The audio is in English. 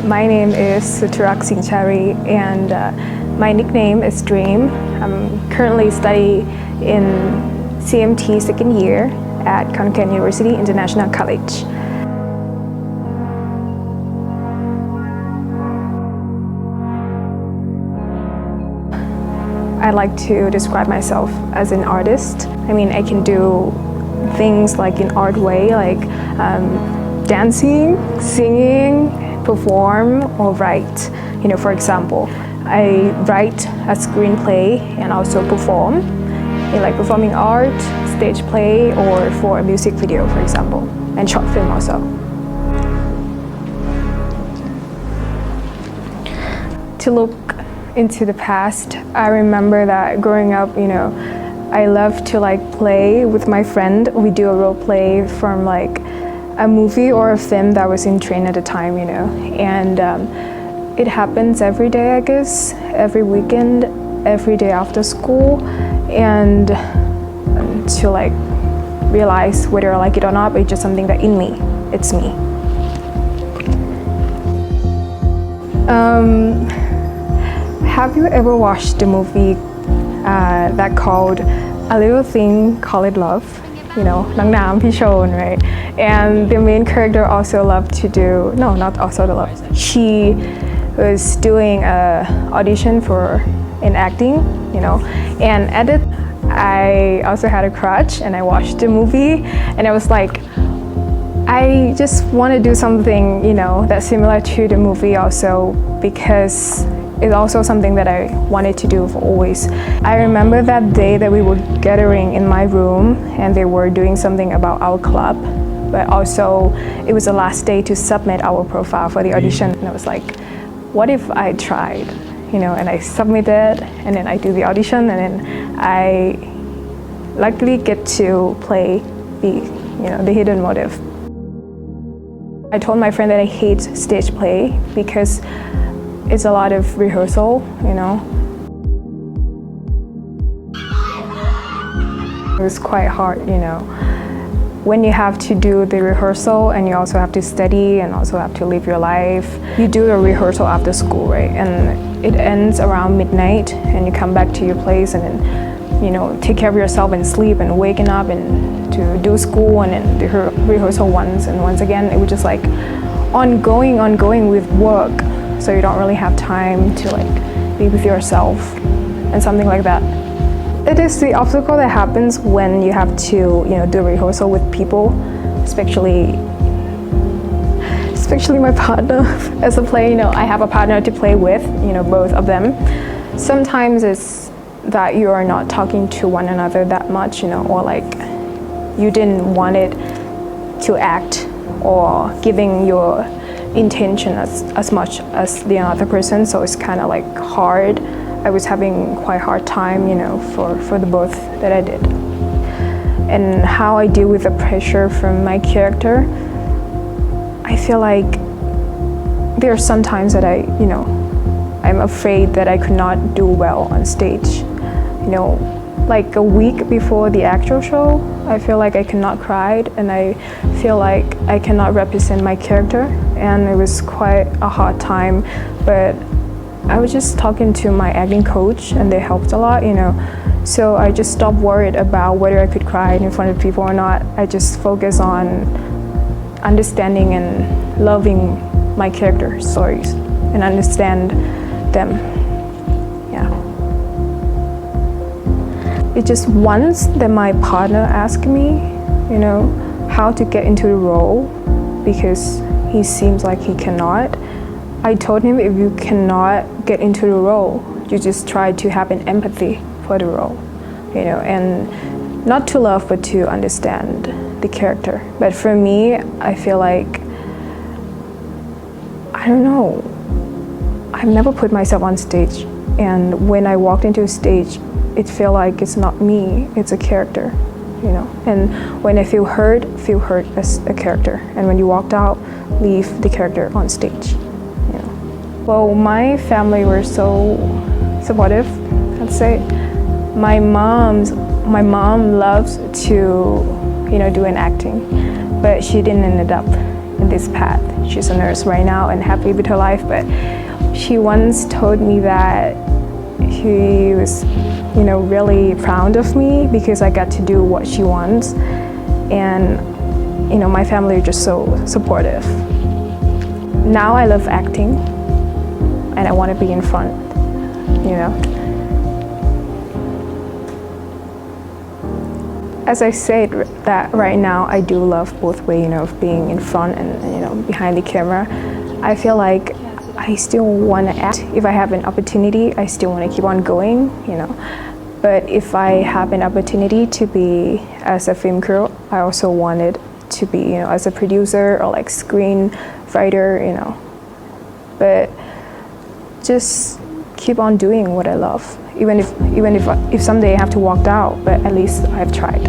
My name is Suturak Singchari and my nickname is Dream. I'm currently studying in CMT second year at Khon Kaen University International College. I like to describe myself as an artist. I mean, I can do things like in art way, like dancing, singing, perform, or write. For example, I write a screenplay and also perform in like performing art, stage play, or for a music video, for example, and short film also. To look into the past, I remember that growing up, I love to like play with my friend. We do a role play from like a movie or a film that was in trend at the time, and it happens every day, I guess, every weekend, every day after school, and to like realize whether I like it or not, but it's just something that in me, it's me. Have you ever watched the movie that called A Little Thing Called Love? Nang Nam Pichon, right? And the main character also loved to do, no, not also the love. She was doing a audition for in acting, and at it, I also had a crush and I watched the movie and I was like, I just want to do something, that's similar to the movie also, because it's also something that I wanted to do for always. I remember that day that we were gathering in my room and they were doing something about our club, but also it was the last day to submit our profile for the audition. And I was like, what if I tried, and I submitted and then I do the audition and then I luckily get to play the hidden motive. I told my friend that I hate stage play because it's a lot of rehearsal, It was quite hard, When you have to do the rehearsal and you also have to study and also have to live your life. You do the rehearsal after school, right? And it ends around midnight and you come back to your place and then, take care of yourself and sleep and waking up and to do school and then the rehearsal once and once again. It was just like ongoing with work. So you don't really have time to like be with yourself and something like that. It is the obstacle that happens when you have to, do rehearsal with people, especially my partner. As a player, I have a partner to play with, both of them. Sometimes it's that you are not talking to one another that much, or like you didn't want it to act or giving your intention as much as the other person, so it's kind of like hard. I was having quite hard time, for the both that I did. And how I deal with the pressure from my character, I feel like there are some times that I'm afraid that I could not do well on stage. Like a week before the actual show, I feel like I cannot cry and I feel like I cannot represent my character, and it was quite a hard time, but I was just talking to my acting coach and they helped a lot, so I just stopped worried about whether I could cry in front of people or not. I just focus on understanding and loving my character stories and understand them. It's just once that my partner asked me, how to get into the role because he seems like he cannot. I told him if you cannot get into the role, you just try to have an empathy for the role, and not to love but to understand the character. But for me, I feel like, I don't know, I've never put myself on stage, and when I walked into a stage, it feel like it's not me, it's a character, and when I feel hurt as a character, and when you walked out, leave the character on stage. Well, my family were so supportive, I'd say. My mom loves to do an acting, but she didn't end up in this path. She's a nurse right now and happy with her life, but she once told me that she was, really proud of me because I got to do what she wants, and my family are just so supportive. Now I love acting, and I want to be in front, As I said, that right now I do love both ways, of being in front and behind the camera. I feel like I still want to act. If I have an opportunity, I still want to keep on going, But if I have an opportunity to be as a film crew, I also wanted to be, as a producer or like screenwriter, But just keep on doing what I love, even if someday I have to walk out, but at least I've tried.